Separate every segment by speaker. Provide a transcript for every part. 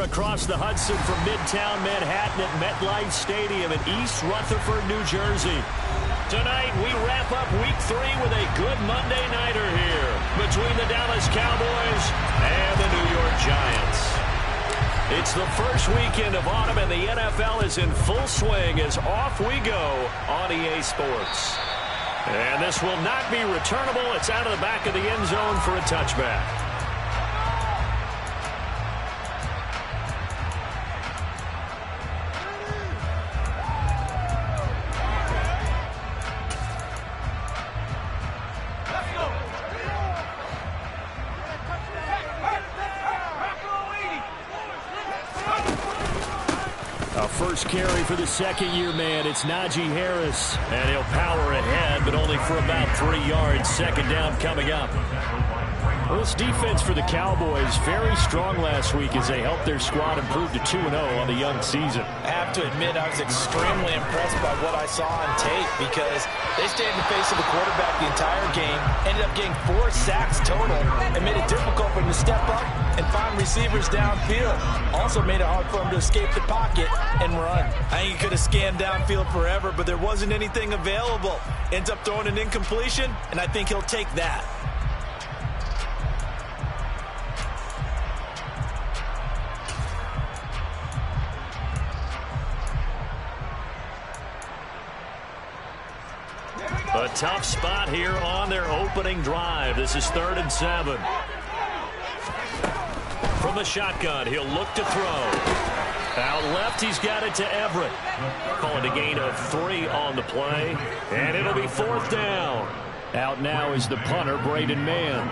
Speaker 1: across the Hudson from Midtown Manhattan at MetLife Stadium in East Rutherford, New Jersey. Tonight, we wrap up Week 3 with a good Monday nighter here between the Dallas Cowboys and the New York Giants. It's the first weekend of autumn, and the NFL is in full swing as off we go on EA Sports. And this will not be returnable. It's out of the back of the end zone for a touchback. First carry for the second-year man. It's Najee Harris, and he'll power ahead, but only for about 3 yards. Second down coming up. Well, this defense for the Cowboys, very strong last week as they helped their squad improve to 2-0 on the young season.
Speaker 2: I have to admit, I was extremely impressed by what I saw on tape because they stayed in the face of the quarterback the entire game, ended up getting 4 sacks total, and made it difficult for him to step up and find receivers downfield. Also made it hard for him to escape the pocket and run. I think he could have scanned downfield forever, but there wasn't anything available. Ends up throwing an incompletion, and I think he'll take that.
Speaker 1: A tough spot here on their opening drive. This is 3rd and 7. From the shotgun, he'll look to throw. Out left, he's got it to Everett. Calling a gain of 3 on the play. And it'll be 4th down. Out now is the punter, Braden Mann.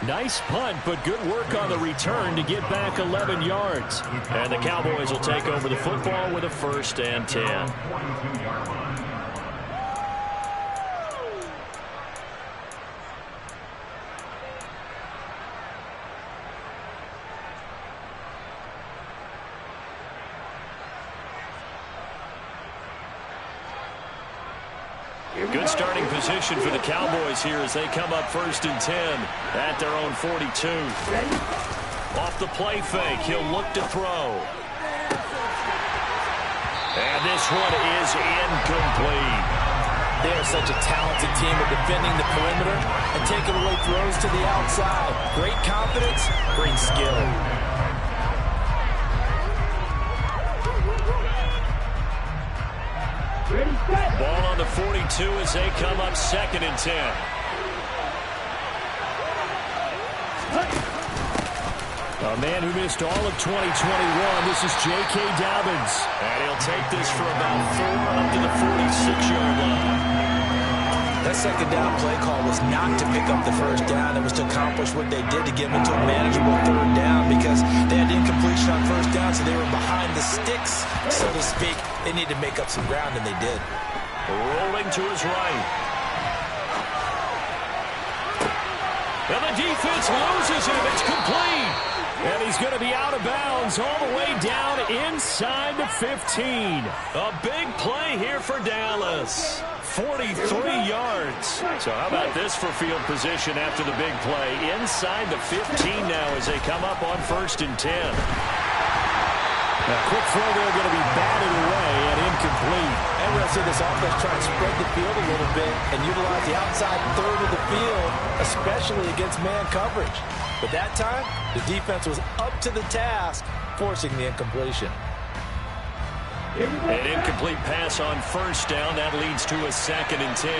Speaker 1: Nice punt, but good work on the return to get back 11 yards. And the Cowboys will take over the football with a 1st and 10. Good starting position for the Cowboys here as they come up 1st and 10 at their own 42. Off the play fake, he'll look to throw. And this one is incomplete.
Speaker 2: They are such a talented team at defending the perimeter and taking away throws to the outside. Great confidence, great skill.
Speaker 1: Ball on the 42 as they come up 2nd and 10. A man who missed all of 2021. This is J.K. Dobbins. And he'll take this for about 4 up to the 46-yard line.
Speaker 2: That second down play call was not to pick up the 1st down. It was to accomplish what they did to get them into a manageable 3rd down because they had incompletion on 1st down, so they were behind the sticks, so to speak. They needed to make up some ground, and they did.
Speaker 1: Rolling to his right. And the defense loses him. It's complete. And he's going to be out of bounds all the way down inside the 15. A big play here for Dallas. 43 yards. So how about this for field position after the big play? Inside the 15 now as they come up on 1st and 10. Now, quick throw there going to be batted away and incomplete.
Speaker 2: And we're going to see this offense try to spread the field a little bit and utilize the outside 3rd of the field, especially against man coverage. But that time, the defense was up to the task, forcing the incompletion.
Speaker 1: An incomplete pass on 1st down. That leads to a 2nd and 10.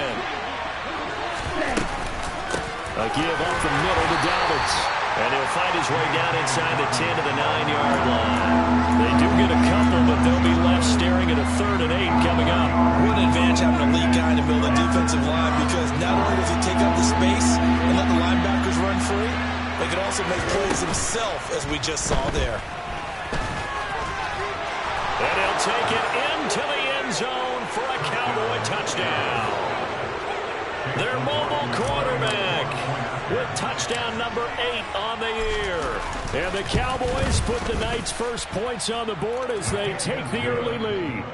Speaker 1: A give up the middle to Dobbins. And he'll find his way down inside the 10 to the 9-yard line. They do get a couple, but they'll be left staring at a 3rd and 8 coming up.
Speaker 2: What an advantage having a lead guy in the middle of the defensive line because not only does he take up the space and let the linebackers run free, but he can also make plays himself, as we just saw there.
Speaker 1: And he'll take it into the end zone for a Cowboy touchdown. Their mobile quarterback with touchdown number 8 on the year. And the Cowboys put the night's first points on the board as they take the early lead.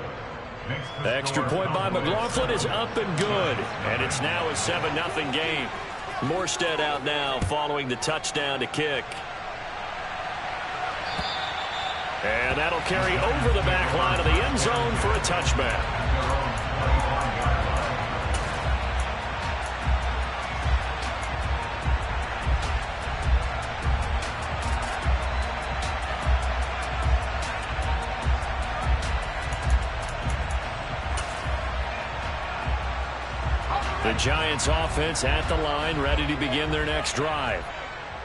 Speaker 1: Extra point by McLaughlin is up and good. And it's now a 7-0 game. Morstead out now following the touchdown to kick. And that'll carry over the back line of the end zone for a touchback. The Giants offense at the line, ready to begin their next drive.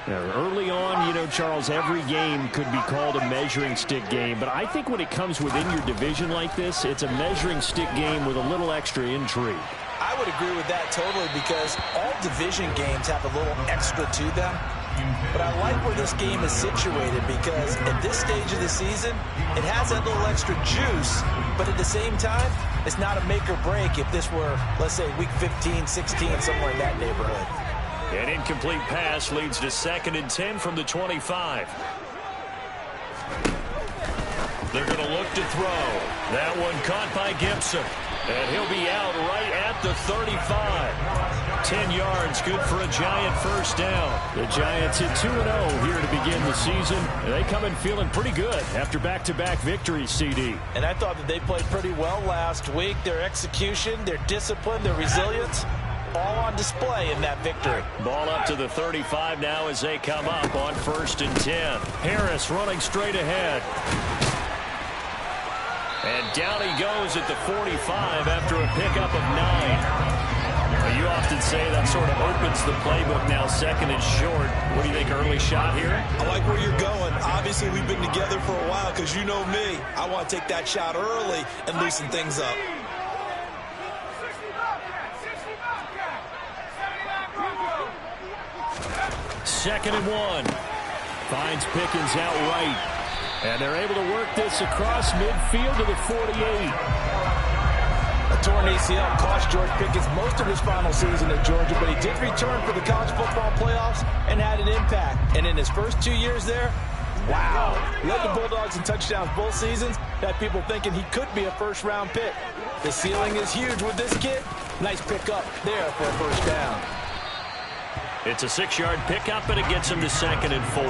Speaker 1: Now, early on, you know, Charles, every game could be called a measuring stick game. But I think when it comes within your division like this, it's a measuring stick game with a little extra intrigue.
Speaker 2: I would agree with that totally, because all division games have a little extra to them. But I like where this game is situated, because at this stage of the season, it has that little extra juice. But at the same time, it's not a make or break if this were, let's say, week 15, 16, somewhere in that neighborhood.
Speaker 1: An incomplete pass leads to 2nd and 10 from the 25. They're going to look to throw. That one caught by Gibson. And he'll be out right at the 35. 10 yards, good for a Giant first down. The Giants hit 2-0 here to begin the season. And they come in feeling pretty good after back-to-back victories, CD.
Speaker 2: And I thought that they played pretty well last week. Their execution, their discipline, their resilience, all on display in that victory.
Speaker 1: Ball up to the 35 now as they come up on 1st and 10. Harris running straight ahead. And down he goes at the 45 after a pickup of 9. Well, you often say that sort of opens the playbook now, 2nd and short. What do you think, early shot here?
Speaker 3: I like where you're going. Obviously, we've been together for a while, because you know me. I want to take that shot early and loosen things up.
Speaker 1: Second and 1. Finds Pickens out right. And they're able to work this across midfield to the 48.
Speaker 2: A torn ACL cost George Pickens most of his final season at Georgia, but he did return for the college football playoffs and had an impact. And in his first 2 years there, wow. Led the Bulldogs in touchdowns both seasons. Had people thinking he could be a first-round pick. The ceiling is huge with this kid. Nice pickup there for a first down.
Speaker 1: It's a 6-yard pickup, and it gets him to 2nd and 4.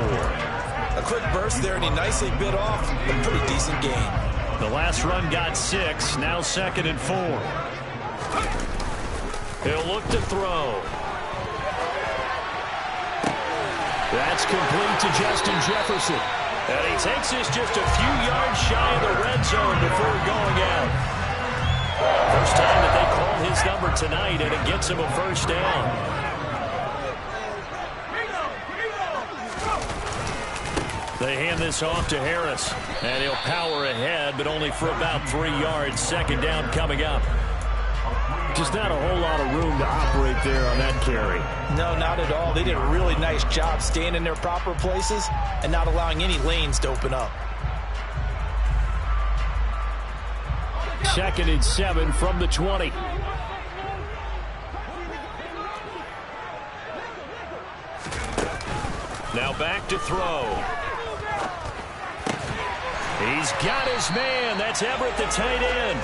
Speaker 3: A quick burst there, and he nicely bit off a pretty decent gain.
Speaker 1: The last run got 6, now 2nd and 4. He'll look to throw. That's complete to Justin Jefferson. And he takes this just a few yards shy of the red zone before going out. First time that they called his number tonight, and it gets him a first down. They hand this off to Harris, and he'll power ahead, but only for about 3 yards. 2nd down coming up. Just not a whole lot of room to operate there on that carry.
Speaker 2: No, not at all. They did a really nice job staying in their proper places and not allowing any lanes to open up.
Speaker 1: 2nd and 7 from the 20. Now back to throw. He's got his man. That's Everett, the tight end.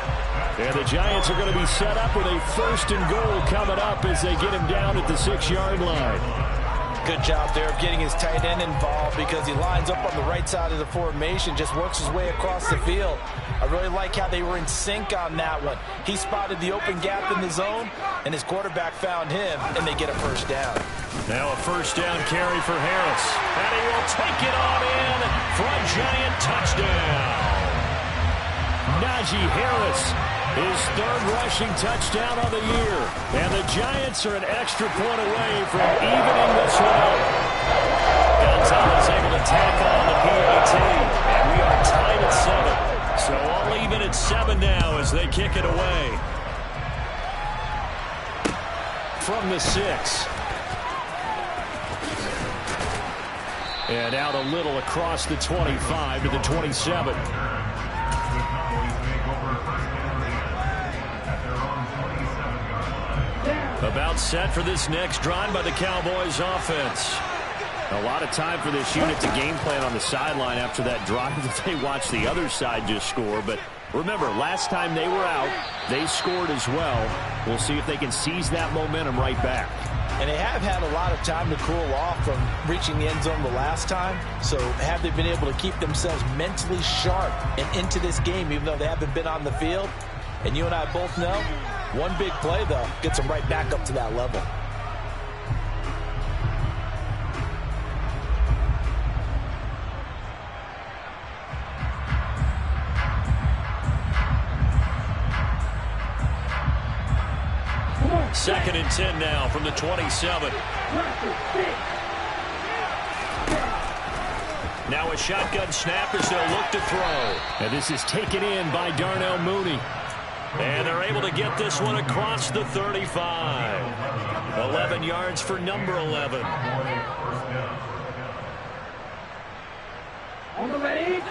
Speaker 1: And the Giants are going to be set up with a 1st and goal coming up as they get him down at the 6-yard line.
Speaker 2: Good job there of getting his tight end involved, because he lines up on the right side of the formation, just works his way across the field. I really like how they were in sync on that one. He spotted the open gap in the zone, and his quarterback found him, and they get a first down.
Speaker 1: Now a first down carry for Harris. And he will take it on in for a Giant touchdown. Najee Harris, his 3rd rushing touchdown of the year. And the Giants are an extra point away from evening this one. Gonzalez able to tack on the PAT. And we are tied at 7. So all even at 7 now as they kick it away. From the 6. And out a little across the 25 to the 27. About set for this next drive by the Cowboys offense. A lot of time for this unit to game plan on the sideline after that drive that they watched the other side just score. But remember, last time they were out, they scored as well. We'll see if they can seize that momentum right back.
Speaker 2: And they have had a lot of time to cool off from reaching the end zone the last time. So have they been able to keep themselves mentally sharp and into this game, even though they haven't been on the field? And you and I both know, one big play, though, gets them right back up to that level.
Speaker 1: Second and 10 now from the 27. Now a shotgun snap as they'll look to throw. And this is taken in by Darnell Mooney. And they're able to get this one across the 35. 11 yards for number 11.
Speaker 4: On the ready.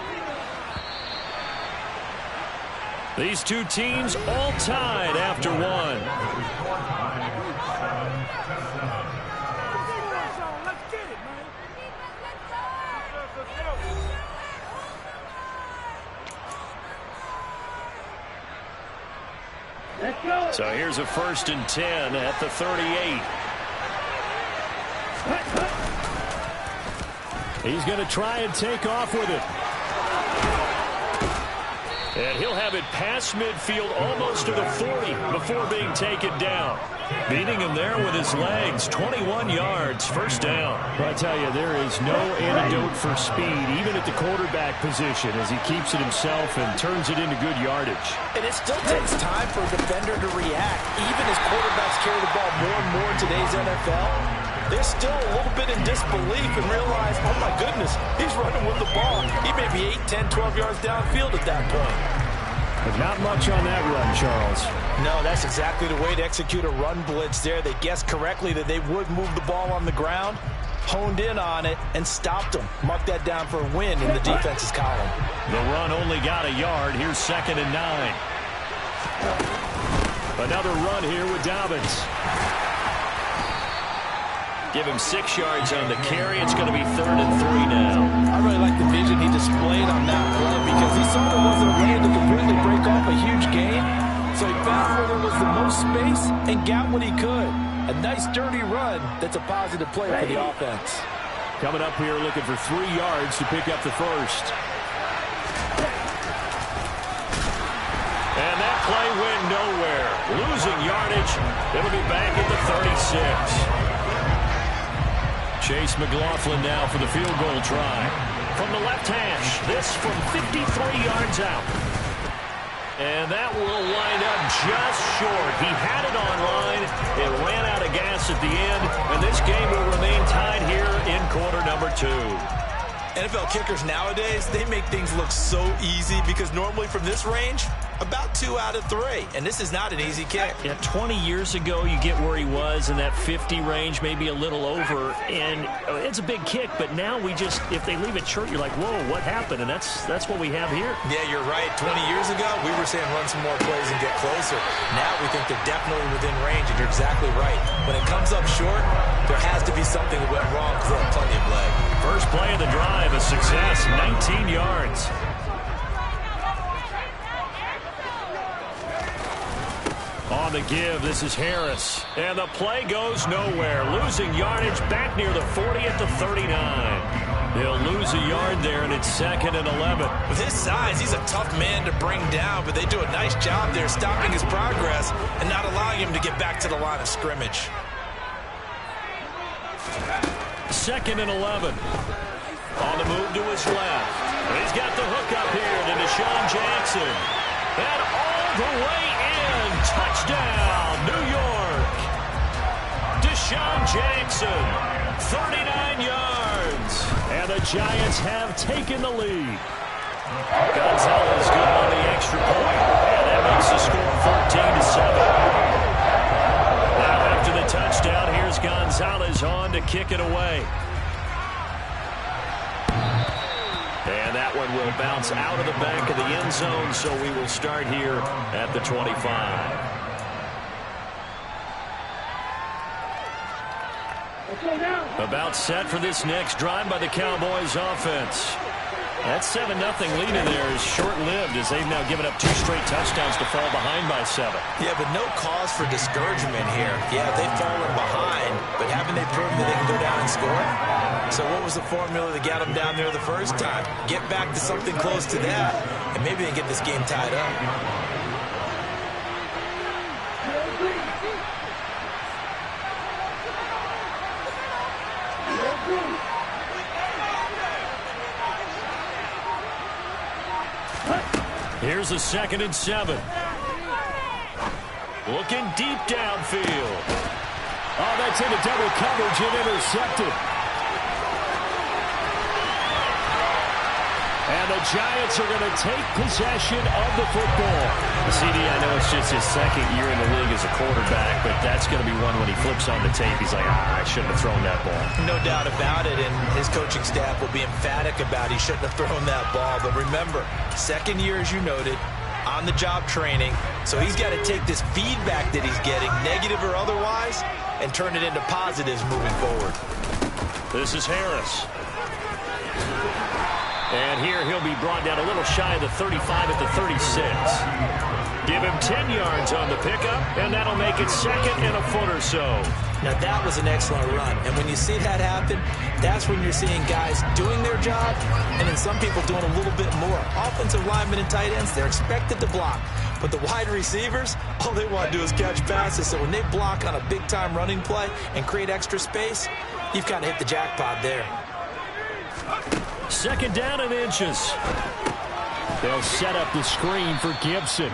Speaker 1: These two teams all tied after one. So here's a 1st and 10 at the 38. He's going to try and take off with it. And he'll have it past midfield almost to the 40 before being taken down. Beating him there with his legs. 21 yards, first down. But I tell you, there is no antidote for speed, even at the quarterback position, as he keeps it himself and turns it into good yardage.
Speaker 2: And it still takes time for a defender to react. Even as quarterbacks carry the ball more and more in today's NFL, they're still a little bit in disbelief and realize, oh my goodness, he's running with the ball. He may be 8, 10, 12 yards downfield at that point.
Speaker 1: But not much on that run, Charles.
Speaker 2: No, that's exactly the way to execute a run blitz there. They guessed correctly that they would move the ball on the ground, honed in on it, and stopped them. Mark that down for a win in the defense's column.
Speaker 1: The run only got a yard. Here's 2nd and 9. Another run here with Dobbins. Give him 6 yards on the carry. It's going to be 3rd and 3 now.
Speaker 2: I really like the vision he displayed on that play because he saw there wasn't a lane to completely break off a huge gain. So he found where there was the most space and got what he could. A nice, dirty run that's a positive play for the offense.
Speaker 1: Coming up here looking for 3 yards to pick up the first. And that play went nowhere. Losing yardage. It'll be back at the 36. Chase McLaughlin now for the field goal try. From the left hash, this from 53 yards out. And that will wind up just short. He had it on line. It ran out of gas at the end. And this game will remain tied here in quarter number 2.
Speaker 3: NFL kickers nowadays, they make things look so easy because normally from this range, about 2 out of 3. And this is not an easy kick.
Speaker 1: Yeah, 20 years ago, you get where he was in that 50 range, maybe a little over. And it's a big kick, but now we just, if they leave it short, you're like, whoa, what happened? And that's what we have here.
Speaker 3: Yeah, you're right. 20 years ago, we were saying run some more plays and get closer. Now we think they're definitely within range, and you're exactly right. When it comes up short, there has to be something that went wrong because they have plenty of leg.
Speaker 1: First play of the drive, a success, 19 yards. On the give, this is Harris. And the play goes nowhere. Losing yardage back near the 40 at the 39. They'll lose a yard there, and it's 2nd and 11.
Speaker 3: With his size, he's a tough man to bring down, but they do a nice job there stopping his progress and not allowing him to get back to the line of scrimmage.
Speaker 1: 2nd and 11. On the move to his left. He's got the hook up here to Deshaun Jackson. And all the way in. Touchdown, New York. Deshaun Jackson, 39 yards. And the Giants have taken the lead. Gonzalez good on the extra point. And that makes the score 14-7. Now after the touchdown, here's Gonzalez on to kick it away. And that one will bounce out of the back of the end zone, so we will start here at the 25.
Speaker 4: Let's go now.
Speaker 1: About set for this next drive by the Cowboys offense. That 7-0 lead in there is short-lived as they've now given up 2 straight touchdowns to fall behind by 7.
Speaker 3: Yeah, but no cause for discouragement here. Yeah, they've fallen behind, but haven't they proven that they can go down and score? So what was the formula that got them down there the first time? Get back to something close to that, and maybe they get this game tied up.
Speaker 1: Here's a 2nd and 7. Looking deep downfield. Oh, that's into double coverage and intercepted. And the Giants are going to take possession of the football. CD, I know it's just his 2nd year in the league as a quarterback, but that's going to be one when he flips on the tape. He's like, I shouldn't have thrown that ball.
Speaker 3: No doubt about it, and his coaching staff will be emphatic about he shouldn't have thrown that ball. But remember, 2nd year, as you noted, on-the-job training. So he's got to take this feedback that he's getting, negative or otherwise, and turn it into positives moving forward.
Speaker 1: This is Harris. And here he'll be brought down a little shy of the 35 at the 36. Give him 10 yards on the pickup, and that'll make it 2nd and a foot or so.
Speaker 3: Now, that was an excellent run. And when you see that happen, that's when you're seeing guys doing their job, and then some people doing a little bit more. Offensive linemen and tight ends, they're expected to block. But the wide receivers, all they want to do is catch passes. So when they block on a big-time running play and create extra space, you've kind of hit the jackpot there.
Speaker 1: 2nd down and inches. They'll set up the screen for Gibson.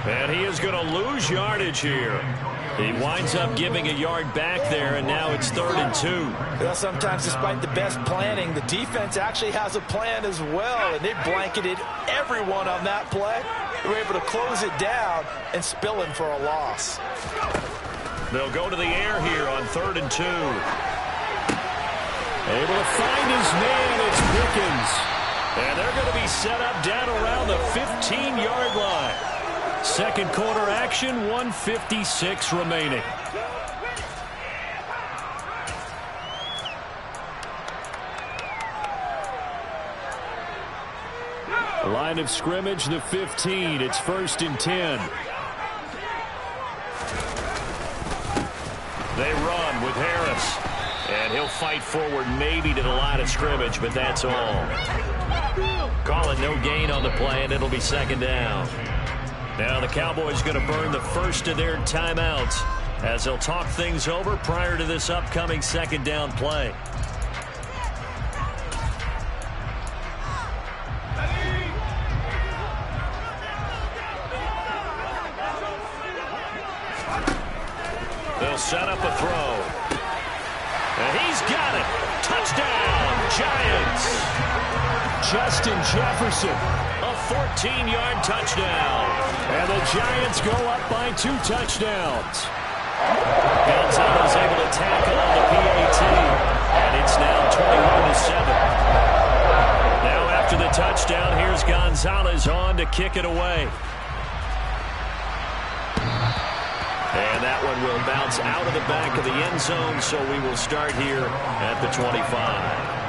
Speaker 1: And he is going to lose yardage here. He winds up giving a yard back there, and now it's 3rd and 2.
Speaker 2: Well, sometimes despite the best planning, the defense actually has a plan as well, and they blanketed everyone on that play. They were able to close it down and spill him for a loss.
Speaker 1: They'll go to the air here on 3rd and 2. Able to find his man, it's Pickens. And they're going to be set up down around the 15-yard line. 2nd quarter action, 1:56 remaining. Line of scrimmage, the 15. It's 1st and 10. They run with Harris. And he'll fight forward maybe to the line of scrimmage, but that's all. Call it no gain on the play, and it'll be 2nd down. Now the Cowboys going to burn the first of their timeouts as they'll talk things over prior to this upcoming 2nd down play. They'll set up a throw. And he's got it. Touchdown, Giants. Justin Jefferson, a 14-yard touchdown. And the Giants go up by 2 touchdowns. Gonzalez able to tackle on the PAT. And it's now 21-7. Now after the touchdown, here's Gonzalez on to kick it away. And that one will bounce out of the back of the end zone, so we will start here at the 25.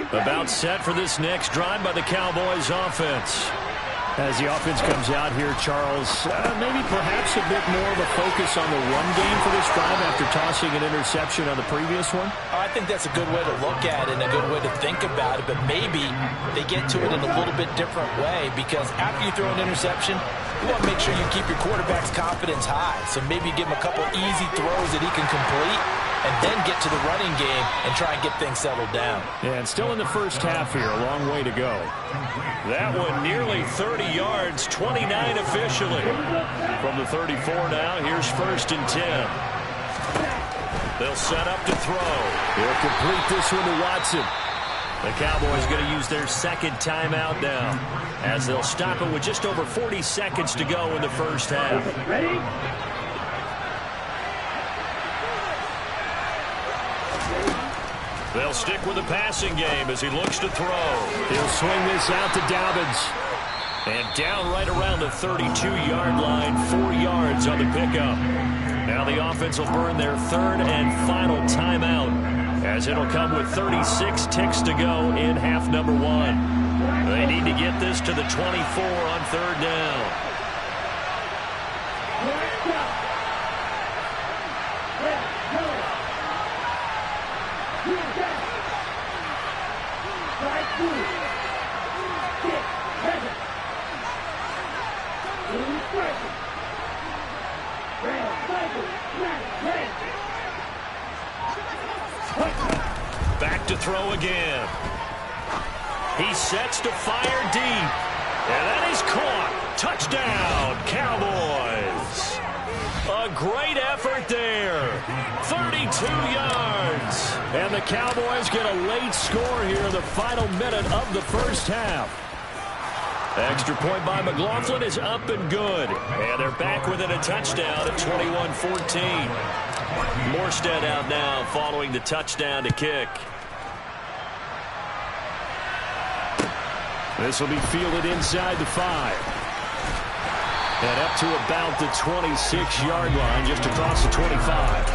Speaker 1: About set for this next drive by the Cowboys offense. As the offense comes out here, Charles, maybe perhaps a bit more of a focus on the run game for this drive after tossing an interception on the previous one?
Speaker 2: I think that's a good way to look at it and a good way to think about it, but maybe they get to it in a little bit different way because after you throw an interception, you want to make sure you keep your quarterback's confidence high. So maybe give him a couple easy throws that he can complete and then get to the running game and try and get things settled down.
Speaker 1: Yeah, and still in the first half here, a long way to go. That one nearly 30 yards, 29 officially. From the 34 now, here's 1st and 10. They'll set up to throw. He'll complete this one to Watson. The Cowboys going to use their second timeout now, as they'll stop it with just over 40 seconds to go in the first half.
Speaker 4: Ready?
Speaker 1: They'll stick with the passing game as he looks to throw. He'll swing this out to Dobbins. And down right around the 32-yard line, 4 yards on the pickup. Now the offense will burn their third and final timeout, as it'll come with 36 ticks to go in half number 1. They need to get this to the 24 on third down. Back to throw again. He sets to fire deep. And that is caught. Touchdown, Cowboys. A great effort there. 32 yards. And the Cowboys get a late score here in the final minute of the first half. Extra point by McLaughlin is up and good. And they're back within a touchdown at 21-14. Morstead out now following the touchdown to kick. This will be fielded inside the 5. And up to about the 26-yard line, just across the 25.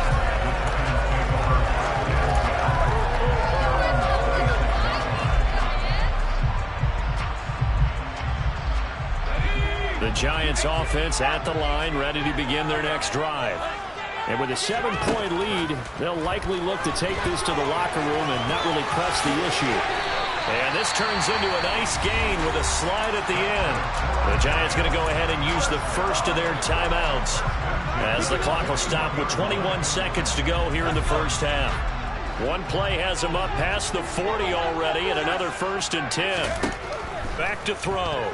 Speaker 1: The Giants offense at the line, ready to begin their next drive. And with a 7-point lead, they'll likely look to take this to the locker room and not really press the issue. And this turns into a nice gain with a slide at the end. The Giants going to go ahead and use the first of their timeouts, as the clock will stop with 21 seconds to go here in the first half. One play has them up past the 40 already, and another 1st and 10. Back to throw.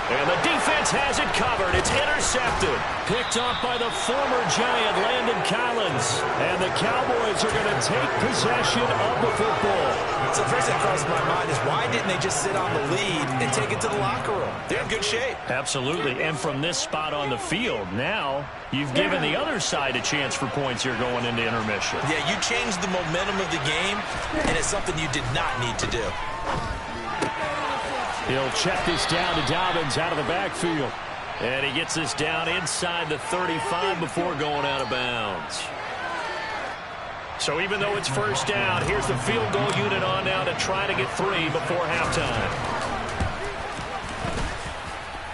Speaker 1: And the defense has it covered. It's intercepted. Picked off by the former Giant, Landon Collins. And the Cowboys are going to take possession of the football.
Speaker 3: So the first thing that crosses my mind is, why didn't they just sit on the lead and take it to the locker room? They're in good shape. Absolutely. And from this spot on the field, now you've given the other side a chance for points here going into intermission. Yeah, you changed the momentum of the game, and it's something you did not need to do.
Speaker 1: He'll check this down to Dobbins out of the backfield. And he gets this down inside the 35 before going out of bounds. So even though it's first down, here's the field goal unit on now to try to get 3 before halftime.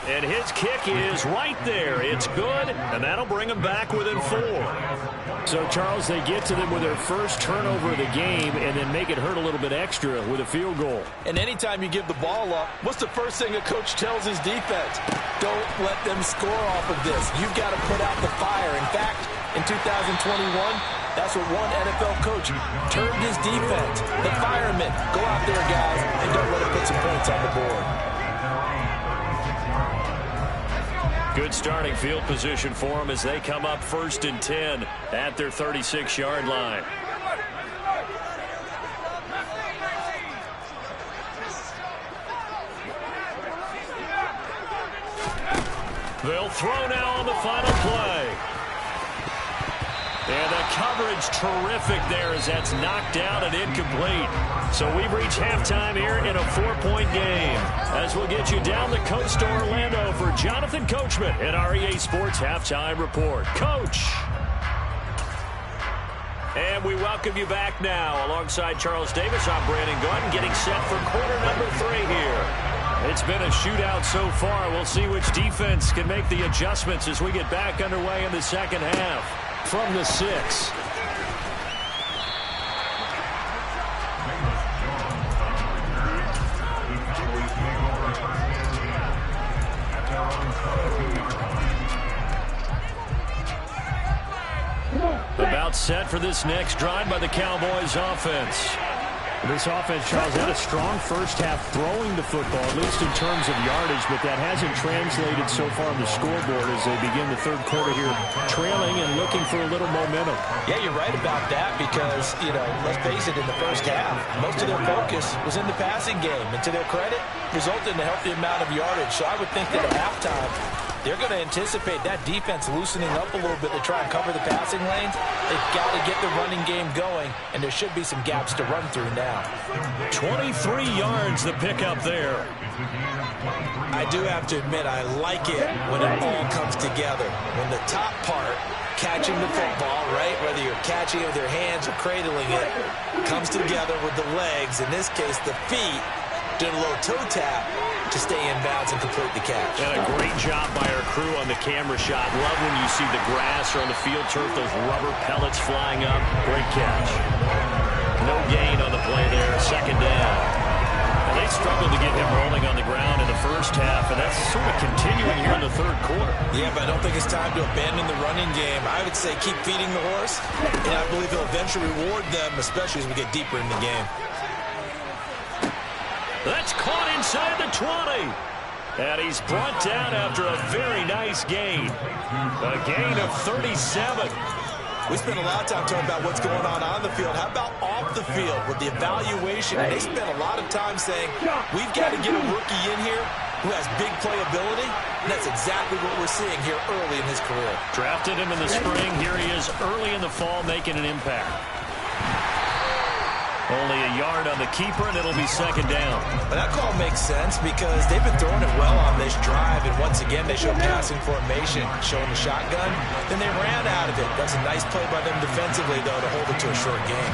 Speaker 1: And his kick is right there. It's good, and that'll bring him back within 4. So, Charles, they get to them with their first turnover of the game and then make it hurt a little bit extra with a field goal.
Speaker 3: And anytime you give the ball up, what's the first thing a coach tells his defense? Don't let them score off of this. You've got to put out the fire. In fact, in 2021, that's what one NFL coach termed his defense. The firemen. Go out there, guys, and don't let it put some points on the board.
Speaker 1: Good starting field position for them as they come up 1st and 10 at their 36-yard line. They'll throw now on the final play. And the coverage terrific there as that's knocked out and incomplete. So we've reached halftime here in a 4-point game, as we'll get you down the coast to Orlando for Jonathan Coachman in our EA Sports Halftime Report. Coach! And we welcome you back now. Alongside Charles Davis, I'm Brandon Gunn, getting set for quarter number 3 here. It's been a shootout so far. We'll see which defense can make the adjustments as we get back underway in the second half. From the 6. About set for this next drive by the Cowboys offense. This offense, Charles, had a strong first half throwing the football, at least in terms of yardage, but that hasn't translated so far on the scoreboard as they begin the third quarter here, trailing and looking for a little momentum.
Speaker 2: Yeah, you're right about that because, let's face it, in the first half, most of their focus was in the passing game. And to their credit, resulted in a healthy amount of yardage. So I would think that at halftime, they're going to anticipate that defense loosening up a little bit to try and cover the passing lanes. They've got to get the running game going, and there should be some gaps to run through now.
Speaker 1: 23 yards the pickup there.
Speaker 3: I do have to admit, I like it when it all comes together. When the top part, catching the football, right, whether you're catching it with your hands or cradling it, comes together with the legs, in this case the feet, doing a little toe tap to stay in bounds and complete the catch.
Speaker 1: And a great job by our crew on the camera shot. Love when you see the grass or on the field turf, those rubber pellets flying up. Great catch. No gain on the play there. Second down. And they struggled to get him rolling on the ground in the first half, and that's sort of continuing here in the third quarter.
Speaker 3: Yeah, but I don't think it's time to abandon the running game. I would say keep feeding the horse, and I believe he'll eventually reward them, especially as we get deeper in the game.
Speaker 1: That's caught inside the 20. And he's brought down after a very nice gain. A gain of 37.
Speaker 3: We spent a lot of time talking about what's going on the field. How about off the field with the evaluation? And they spent a lot of time saying, we've got to get a rookie in here who has big playability. And that's exactly what we're seeing here early in his career.
Speaker 1: Drafted him in the spring. Here he is early in the fall making an impact. Only a yard on the keeper, and it'll be second down.
Speaker 3: But that call makes sense because they've been throwing it well on this drive, and once again they show passing formation, showing the shotgun. Then they ran out of it. That's a nice play by them defensively, though, to hold it to a short game.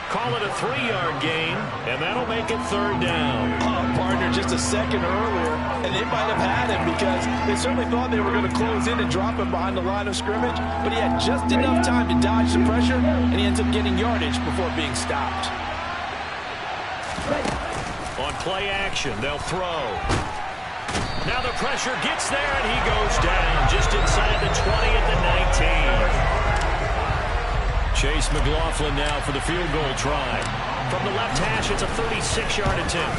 Speaker 1: Call it a 3-yard gain, and that'll make it third down.
Speaker 2: Partner, just a second earlier, and they might have had him because they certainly thought they were going to close in and drop him behind the line of scrimmage, but he had just enough time to dodge the pressure, and he ends up getting yardage before being stopped.
Speaker 1: On play action, they'll throw. Now the pressure gets there, and he goes down just inside the 20 at the 19. Chase McLaughlin now for the field goal try. From the left hash, it's a 36-yard attempt.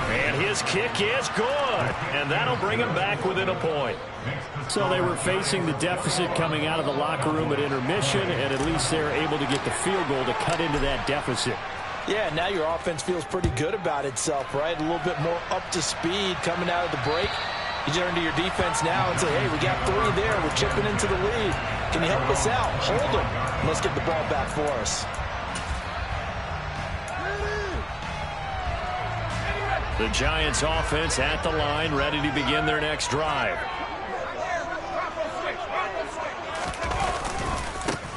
Speaker 1: And his kick is good. And that'll bring him back within a point. So they were facing the deficit coming out of the locker room at intermission, and at least they're able to get the field goal to cut into that deficit.
Speaker 2: Yeah, now your offense feels pretty good about itself, right? A little bit more up to speed coming out of the break. You turn to your defense now and say, hey, we got 3 there. We're chipping into the lead. Can you help us out? Hold them. Let's get the ball back for us.
Speaker 1: The Giants offense at the line, ready to begin their next drive.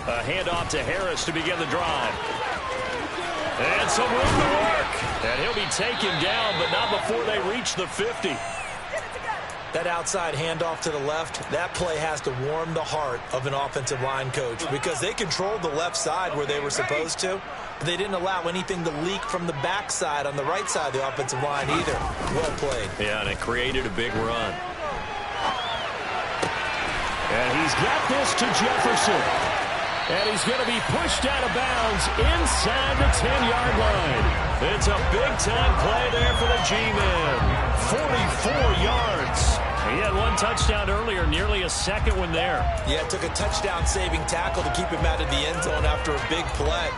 Speaker 1: A handoff to Harris to begin the drive. And some room to work. And he'll be taken down, but not before they reach the 50.
Speaker 3: That outside handoff to the left, that play has to warm the heart of an offensive line coach because they controlled the left side where they were supposed to, but they didn't allow anything to leak from the backside on the right side of the offensive line either. Well played.
Speaker 1: Yeah, and it created a big run. And he's got this to Jefferson. And he's going to be pushed out of bounds inside the 10-yard line. It's a big-time play there for the G-Men. 44 yards. He had one touchdown earlier, nearly a second one there.
Speaker 3: Yeah, it took a touchdown-saving tackle to keep him out of the end zone after a big play.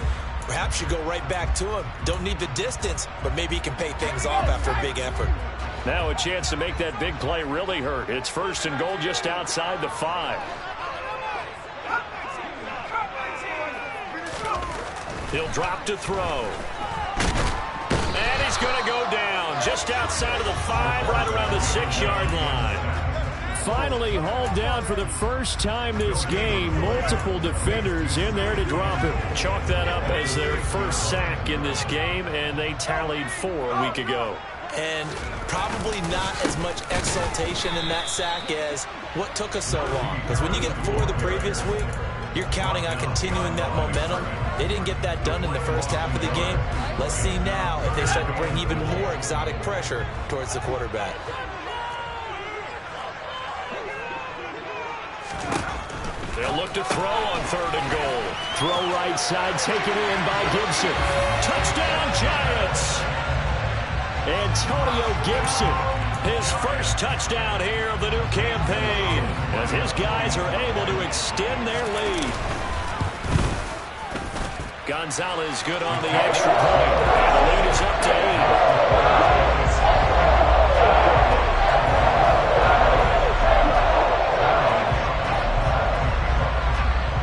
Speaker 3: Perhaps you go right back to him. Don't need the distance, but maybe he can pay things off after a big effort.
Speaker 1: Now a chance to make that big play really hurt. It's first and goal just outside the 5. He'll drop to throw. And he's going to go down just outside of the 5, right around the 6-yard line. Finally hauled down for the first time this game. Multiple defenders in there to drop him. Chalk that up as their first sack in this game, and they tallied 4 a week ago.
Speaker 3: And probably not as much exultation in that sack as what took us so long. Because when you get 4 the previous week, you're counting on continuing that momentum. They didn't get that done in the first half of the game. Let's see now if they start to bring even more exotic pressure towards the quarterback.
Speaker 1: They'll look to throw on 3rd and goal. Throw right side, taken in by Gibson. Touchdown, Giants! Antonio Gibson, his first touchdown here of the new campaign, as his guys are able to extend their lead. Gonzalez good on the extra point, and the lead is up to 8.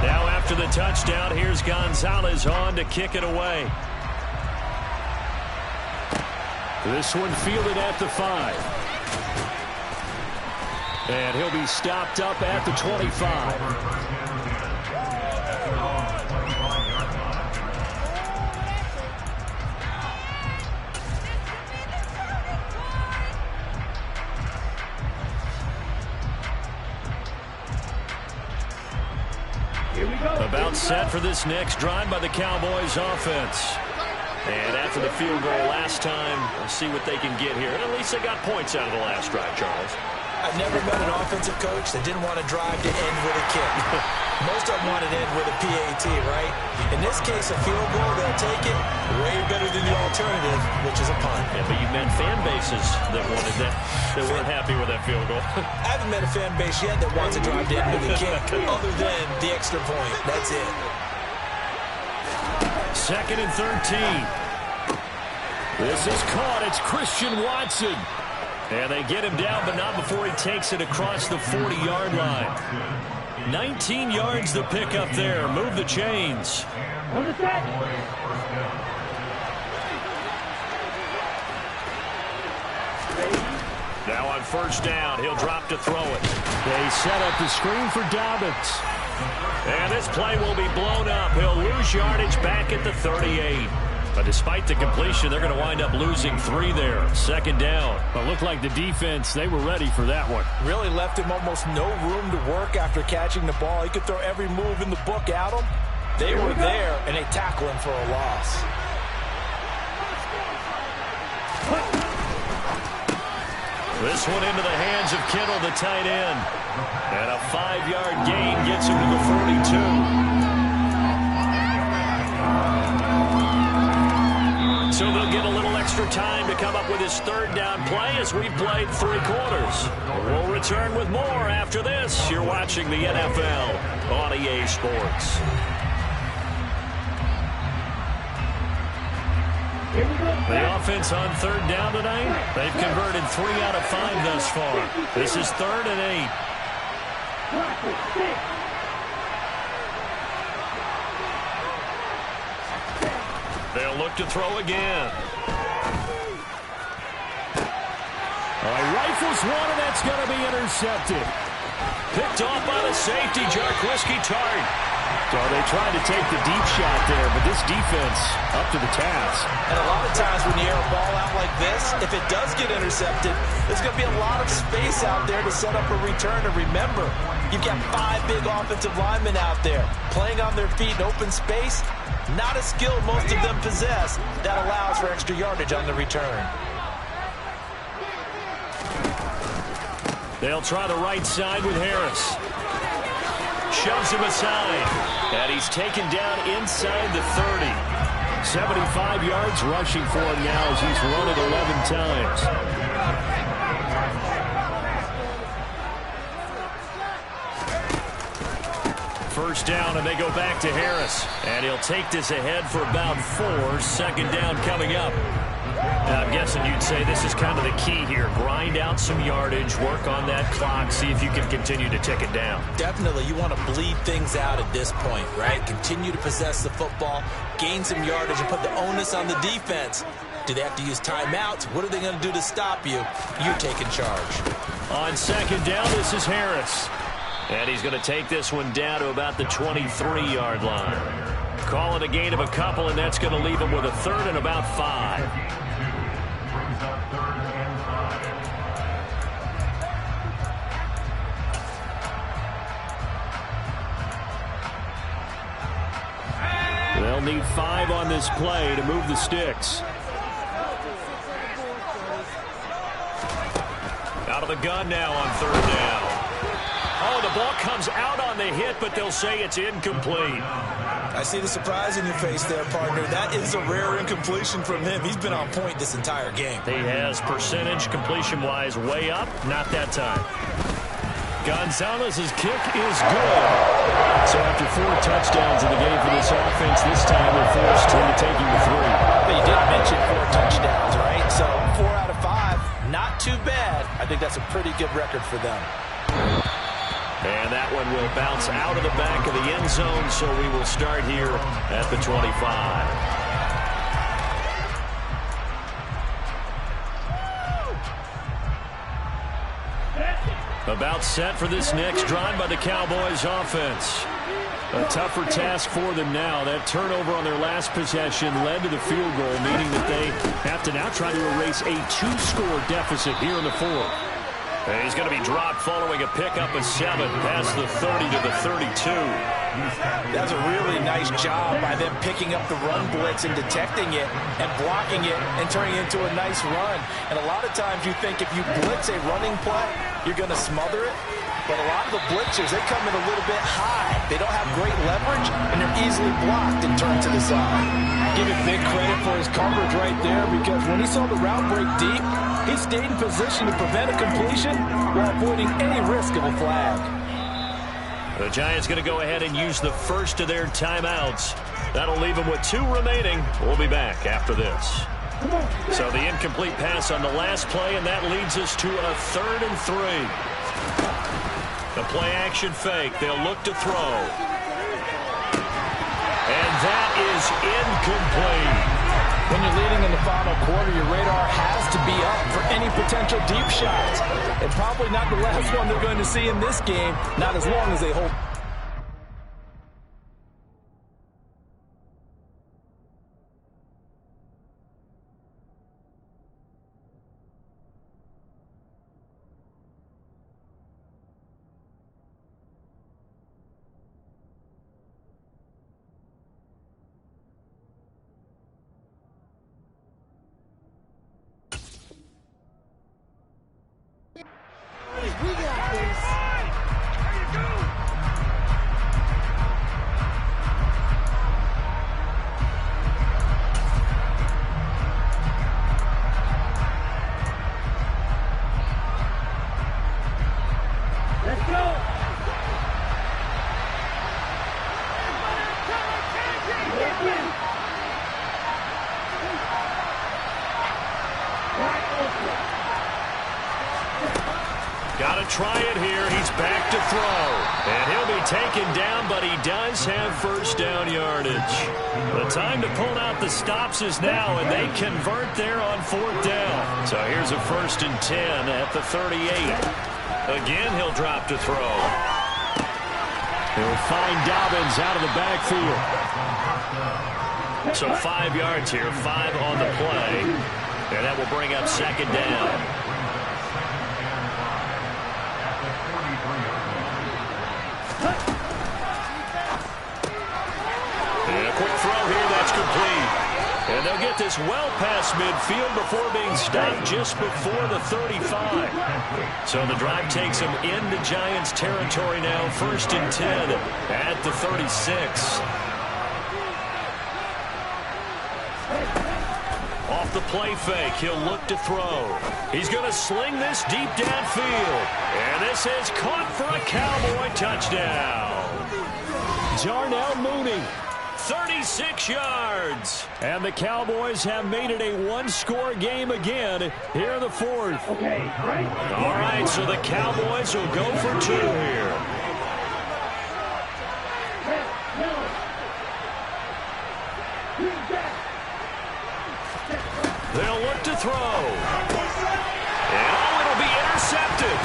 Speaker 1: Now after the touchdown, here's Gonzalez on to kick it away. This one fielded at the 5. And he'll be stopped up at the 25. About set for this next drive by the Cowboys offense. And after the field goal last time, we'll see what they can get here. And at least they got points out of the last drive, Charles.
Speaker 3: I've never met an offensive coach that didn't want to drive to end with a kick. Most of them want to end with a PAT, right? In this case, a field goal, they'll take it way better than the alternative, which is a punt.
Speaker 1: Yeah, but you've met fan bases that wanted that, that weren't happy with that field goal.
Speaker 3: I haven't met a fan base yet that wants to drive to end with a kick, other than the extra point. That's it.
Speaker 1: 2nd and 13. This is caught. It's Christian Watson. And they get him down, but not before he takes it across the 40-yard line. 19 yards the pick up there. Move the chains. Now on 1st down, he'll drop to throw it. They set up the screen for Dobbins. And this play will be blown up. He'll lose yardage back at the 38. But despite the completion, they're going to wind up losing 3 there. 2nd down. But looked like the defense, they were ready for that one.
Speaker 2: Really left him almost no room to work after catching the ball. He could throw every move in the book at him. They were there, and they tackle him for a loss.
Speaker 1: This one into the hands of Kittle, the tight end. And a 5-yard gain gets him to the 42. So they'll get a little extra time to come up with his 3rd down play as we've played 3 quarters. We'll return with more after this. You're watching the NFL on EA Sports. The offense on 3rd down tonight, they've converted 3 out of 5 thus far. This is 3rd and 8. They'll look to throw again. All right, rifles one, and that's going to be intercepted. Picked off by the safety, Jarquiski Tart. So they tried to take the deep shot there, but this defense up to the task.
Speaker 2: And a lot of times when you air a ball out like this, if it does get intercepted, there's going to be a lot of space out there to set up a return. And remember, you've got 5 big offensive linemen out there playing on their feet in open space. Not a skill most of them possess that allows for extra yardage on the return.
Speaker 1: They'll try the right side with Harris. Shoves him aside. And he's taken down inside the 30. 75 yards rushing for him now as he's run it 11 times. First down, and they go back to Harris. And he'll take this ahead for about 4. 2nd down coming up. Now, I'm guessing you'd say this is kind of the key here. Grind out some yardage, work on that clock, see if you can continue to tick it down.
Speaker 3: Definitely. You want to bleed things out at this point, right? Continue to possess the football, gain some yardage, and put the onus on the defense. Do they have to use timeouts? What are they going to do to stop you? You're taking charge.
Speaker 1: On 2nd down, this is Harris. And he's going to take this one down to about the 23-yard line. Call it a gain of a couple, and that's going to leave him with a 3rd and about 5. They'll need 5 on this play to move the sticks. Out of the gun now on 3rd down. Oh, the ball comes out on the hit, but they'll say it's incomplete.
Speaker 3: I see the surprise in your face there, partner. That is a rare incompletion from him. He's been on point this entire game.
Speaker 1: He has percentage completion-wise way up. Not that time. Gonzalez's kick is good. So after 4 touchdowns in the game for this offense, this time they're forced into taking the 3.
Speaker 2: But you did mention 4 touchdowns, right? So 4 out of 5, not too bad. I think that's a pretty good record for them.
Speaker 1: And that one will bounce out of the back of the end zone, so we will start here at the 25. About set for this next drive by the Cowboys offense. A tougher task for them now. That turnover on their last possession led to the field goal, meaning that they have to now try to erase a 2-score deficit here in the 4th. And he's going to be dropped following a pickup of 7 past the 30 to the 32.
Speaker 2: That's a really nice job by them picking up the run blitz and detecting it and blocking it and turning it into a nice run. And a lot of times you think if you blitz a running play, you're going to smother it. But a lot of the blitzers, they come in a little bit high. They don't have great leverage, and they're easily blocked and turned to the side. Give him big credit for his coverage right there, because when he saw the route break deep, he stayed in position to prevent a completion while avoiding any risk of a flag.
Speaker 1: The Giants going to go ahead and use the first of their timeouts. That'll leave them with 2 remaining. We'll be back after this. So the incomplete pass on the last play, and that leads us to a 3rd and 3. The play-action fake. They'll look to throw. And that is incomplete.
Speaker 2: When you're leading in the final quarter, your radar has to be up for any potential deep shots. And probably not the last one they're going to see in this game, not as long as they hold.
Speaker 4: We got this. Let's go.
Speaker 1: Got to try it here. He's back to throw. And he'll be taken down, but he does have first down yardage. The time to pull out the stops is now, and they convert there on 4th down. So here's a 1st and 10 at the 38. Again, he'll drop to throw. He'll find Dobbins out of the backfield. So 5 yards here, 5 on the play. And that will bring up 2nd down. And they'll get this well past midfield before being stopped just before the 35. So the drive takes them into Giants territory now. 1st and 10 at the 36. Off the play fake, he'll look to throw. He's going to sling this deep downfield. And this is caught for a Cowboy touchdown. Darnell Mooney. 36 yards. And the Cowboys have made it a 1-score game again here in the 4th.
Speaker 4: Okay, right.
Speaker 1: All right, so the Cowboys will go for 2 here. They'll look to throw. And it'll be intercepted.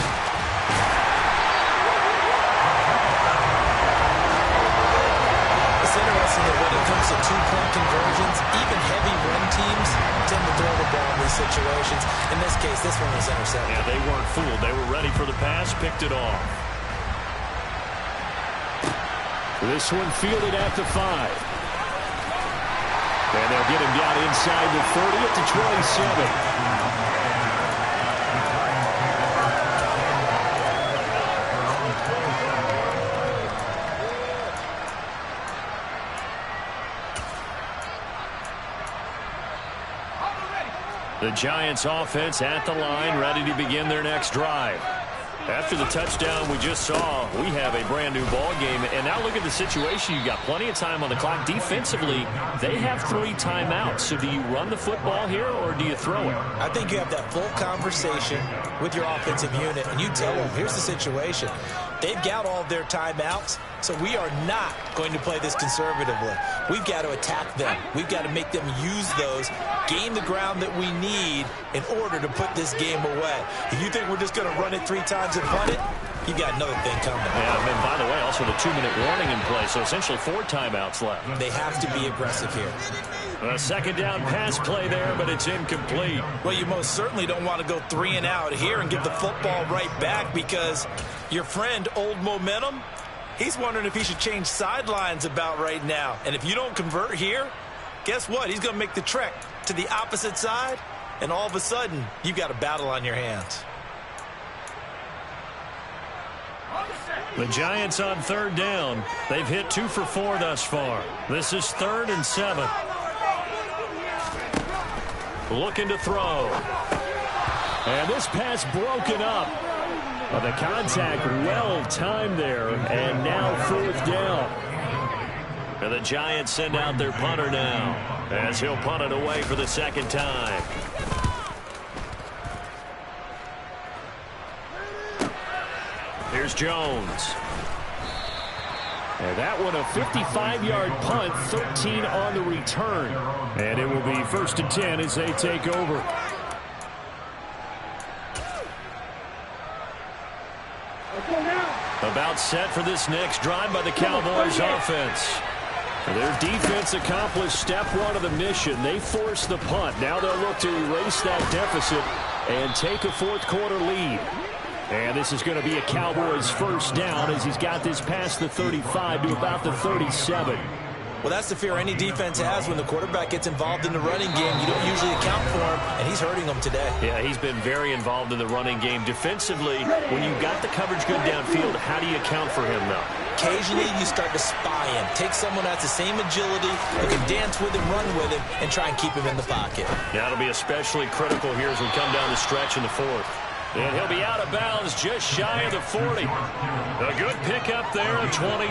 Speaker 3: It's interesting that when it comes to 2-point conversions, even heavy run teams tend to throw the ball in these situations. In this case, this one was intercepted.
Speaker 1: Yeah, they weren't fooled. They were ready for the pass, picked it off. This one fielded at the 5. And they'll get him down inside the 30 at the 27. The Giants offense at the line, ready to begin their next drive. After the touchdown we just saw, we have a brand new ball game. And now look at the situation. You've got plenty of time on the clock. Defensively, they have 3 timeouts. So do you run the football here or do you throw it?
Speaker 3: I think you have that full conversation with your offensive unit, and you tell them, here's the situation. They've got all their timeouts, so we are not going to play this conservatively. We've got to attack them. We've got to make them use those, gain the ground that we need in order to put this game away. If you think we're just going to run it 3 times and punt it, you've got another thing coming.
Speaker 1: Yeah, and by the way, also the 2-minute warning in play, so essentially 4 timeouts left.
Speaker 3: They have to be aggressive here.
Speaker 1: A second down pass play there, but it's incomplete.
Speaker 3: Well, you most certainly don't want to go 3 and out here and give the football right back, because your friend, Old Momentum, he's wondering if he should change sidelines about right now. And if you don't convert here, guess what? He's going to make the trek to the opposite side, and all of a sudden, you've got a battle on your hands.
Speaker 1: The Giants on 3rd down. They've hit 2 for 4 thus far. This is 3rd and 7. Looking to throw. And this pass broken up. But the contact well timed there. And now 4th down. And the Giants send out their punter now, as he'll punt it away for the 2nd time. Here's Jones. And that one a 55-yard punt, 13 on the return. And it will be 1st and 10 as they take over. About set for this next drive by the Cowboys offense. Their defense accomplished step 1 of the mission. They forced the punt. Now they'll look to erase that deficit and take a 4th quarter lead. And this is going to be a Cowboys 1st down as he's got this past the 35 to about the 37.
Speaker 3: Well, that's the fear any defense has when the quarterback gets involved in the running game. You don't usually account for him, and he's hurting them today.
Speaker 1: Yeah, he's been very involved in the running game. Defensively, when you've got the coverage good downfield, how do you account for him, though?
Speaker 3: Occasionally, you start to spy him. Take someone that's the same agility, who can dance with him, run with him, and try and keep him in the pocket.
Speaker 1: Yeah, it'll be especially critical here as we come down the stretch in the 4th. And he'll be out of bounds just shy of the 40. A good pickup there at 22.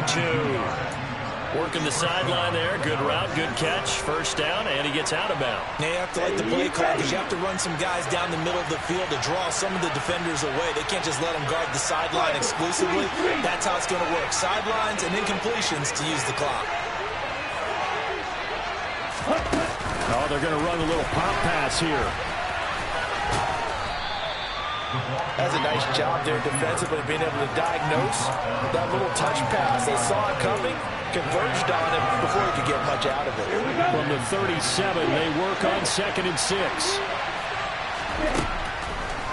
Speaker 1: Working the sideline there. Good route, good catch. 1st down, and he gets out of bounds.
Speaker 3: Now you have to like the play call, because you have to run some guys down the middle of the field to draw some of the defenders away. They can't just let them guard the sideline exclusively. That's how it's going to work. Sidelines and incompletions to use the clock.
Speaker 1: Oh, they're going to run a little pop pass here.
Speaker 2: That's a nice job there defensively, being able to diagnose that little touch pass. They saw it coming, converged on him before he could get much out of it.
Speaker 1: From the 37, they work on 2nd and 6.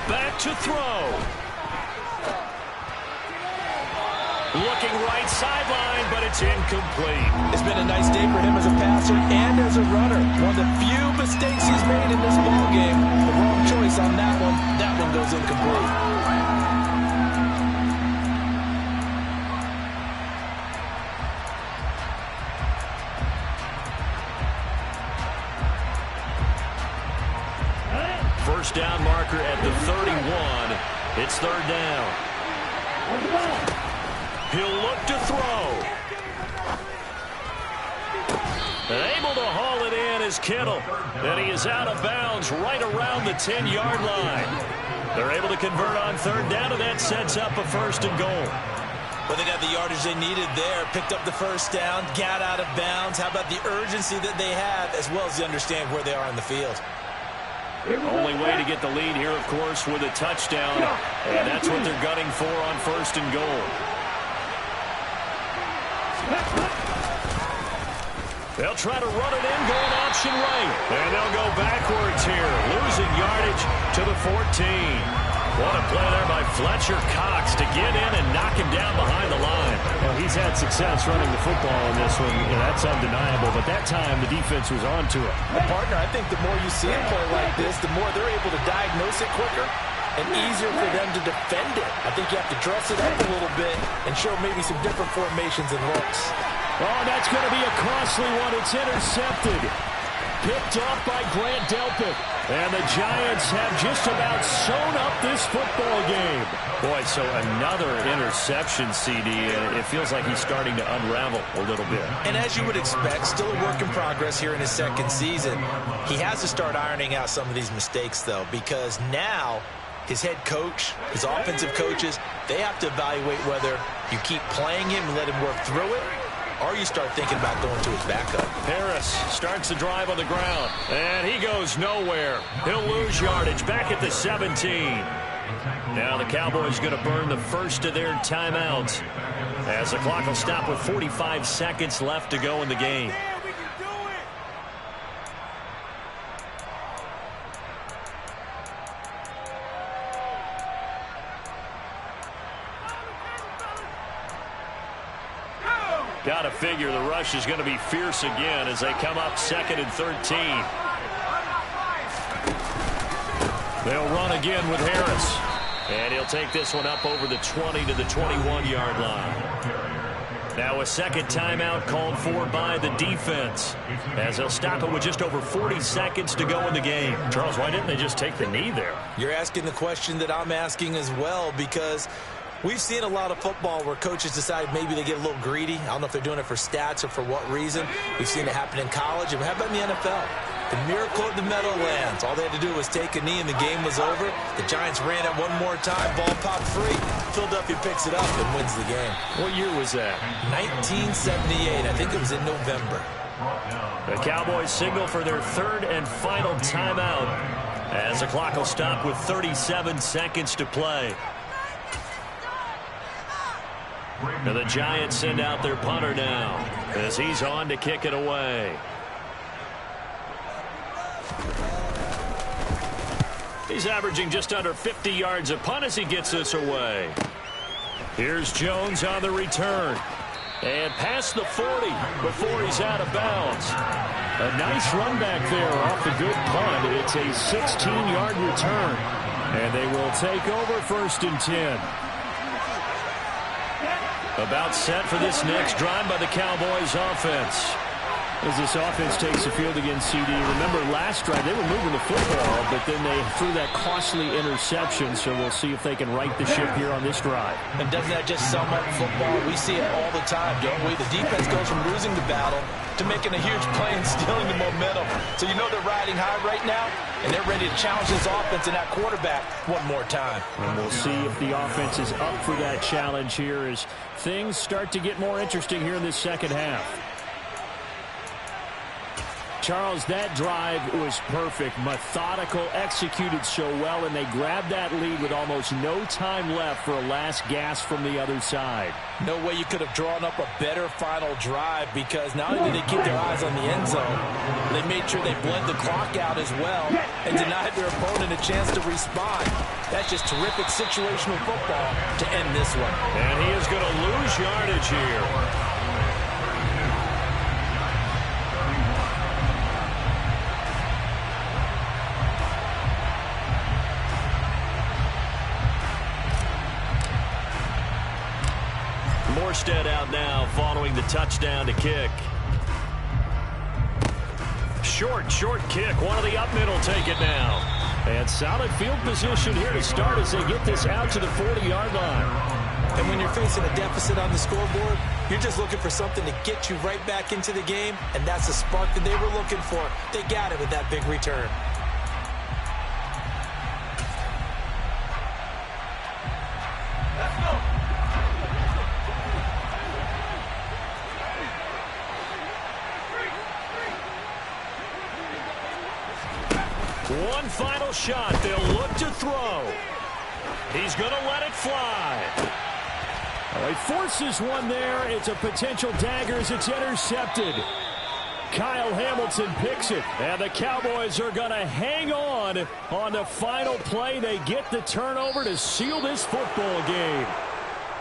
Speaker 1: Back to throw. Looking right sideline, but it's incomplete.
Speaker 3: It's been a nice day for him as a passer and as a runner. One of the few mistakes he's made in this ballgame. The wrong choice on that one. That one goes incomplete.
Speaker 1: First down marker at the 31. It's 3rd down. He'll look to throw. Able to haul it in is Kittle. And he is out of bounds right around the 10-yard line. They're able to convert on 3rd down, and that sets up a 1st and goal.
Speaker 3: Well, they got the yardage they needed there. Picked up the 1st down, got out of bounds. How about the urgency that they have, as well as they understand where they are on the field?
Speaker 1: Only way to get the lead here, of course, with a touchdown. And that's what they're gunning for on 1st and goal. They'll try to run it in, going option right. And they'll go backwards here, losing yardage to the 14. What a play there by Fletcher Cox to get in and knock him down behind the line. Well, he's had success running the football in this one. That's undeniable. But that time, the defense was on to it.
Speaker 2: Partner, I think the more you see him play like this, the more they're able to diagnose it quicker and easier for them to defend it. I think you have to dress it up a little bit and show maybe some different formations and looks.
Speaker 1: Oh, that's going to be a costly one. It's intercepted. picked off by Grant Delpit. And the Giants have just about sewn up this football game. Boy, so another interception, CD, and it feels like he's starting to unravel a little bit.
Speaker 3: And as you would expect, still a work in progress here in his second season. He has to start ironing out some of these mistakes, though, because now his head coach, his offensive coaches, they have to evaluate whether you keep playing him and let him work through it, or you start thinking about going to his backup.
Speaker 1: Harris starts the drive on the ground, and he goes nowhere. He'll lose yardage back at the 17. Now the Cowboys going to burn the first of their timeouts as the clock will stop with 45 seconds left to go in the game. Got to figure the rush is going to be fierce again as they come up 2nd and 13. They'll run again with Harris. And he'll take this one up over the 20 to the 21-yard line. Now a second timeout called for by the defense as they'll stop it with just over 40 seconds to go in the game. Charles, why didn't they just take the knee there?
Speaker 3: You're asking the question that I'm asking as well, because we've seen a lot of football where coaches decide maybe they get a little greedy. I don't know if they're doing it for stats or for what reason. We've seen it happen in college. And how about in the NFL? The miracle of the Meadowlands. All they had to do was take a knee and the game was over. The Giants ran it one more time. Ball popped free. Philadelphia picks it up and wins the game.
Speaker 1: What year was that?
Speaker 3: 1978. I think it was in November.
Speaker 1: The Cowboys signal for their third and final timeout as the clock will stop with 37 seconds to play. Now the Giants send out their punter now as he's on to kick it away. He's averaging just under 50 yards a punt as he gets this away. Here's Jones on the return. And past the 40 before he's out of bounds. A nice run back there off the good punt. It's a 16-yard return. And they will take over 1st and 10. About set for this next drive by the Cowboys offense. As this offense takes the field against CD. Remember last drive they were moving the football, but then they threw that costly interception, so we'll see if they can right the ship here on this drive.
Speaker 3: And doesn't that just sum up football? We see it all the time, don't we? The defense goes from losing the battle to making a huge play and stealing the momentum. So you know they're riding high right now, and they're ready to challenge this offense and that quarterback one more time.
Speaker 1: And we'll see if the offense is up for that challenge here as things start to get more interesting here in this second half. Charles, that drive was perfect, methodical, executed so well, and they grabbed that lead with almost no time left for a last gasp from the other side.
Speaker 3: No way you could have drawn up a better final drive, because not only did they keep their eyes on the end zone, they made sure they bled the clock out as well and denied their opponent a chance to respond. That's just terrific situational football to end this one.
Speaker 1: And he is going to lose yardage here. Morstead out now following the touchdown to kick. Short kick. One of the up middle take it now. And solid field position here to start as they get this out to the 40-yard line.
Speaker 3: And when you're facing a deficit on the scoreboard, you're just looking for something to get you right back into the game, and that's the spark that they were looking for. They got it with that big return.
Speaker 1: One final shot. They'll look to throw. He's going to let it fly. He forces one there. It's a potential dagger as it's intercepted. Kyle Hamilton picks it. And the Cowboys are going to hang on the final play. They get the turnover to seal this football game.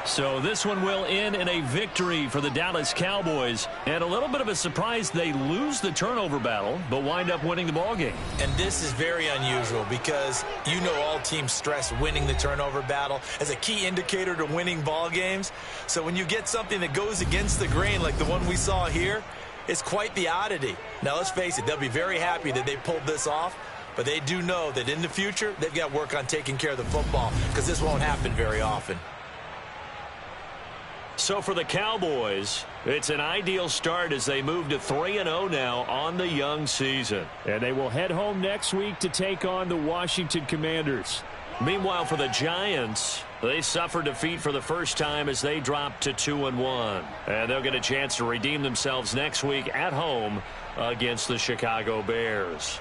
Speaker 1: So this one will end in a victory for the Dallas Cowboys. And a little bit of a surprise, they lose the turnover battle, but wind up winning the ball game.
Speaker 3: And this is very unusual because you know all teams stress winning the turnover battle as a key indicator to winning ball games. So when you get something that goes against the grain like the one we saw here, It's quite the oddity. Now, let's face it, they'll be very happy that they pulled this off, but they do know that in the future, they've got to work on taking care of the football because this won't happen very often.
Speaker 1: So for the Cowboys, it's an ideal start as they move to 3-0 now on the young season.
Speaker 5: And they will head home next week to take on the Washington Commanders.
Speaker 1: Meanwhile, for the Giants, they suffered defeat for the first time as they dropped to 2-1. And they'll get a chance to redeem themselves next week at home against the Chicago Bears.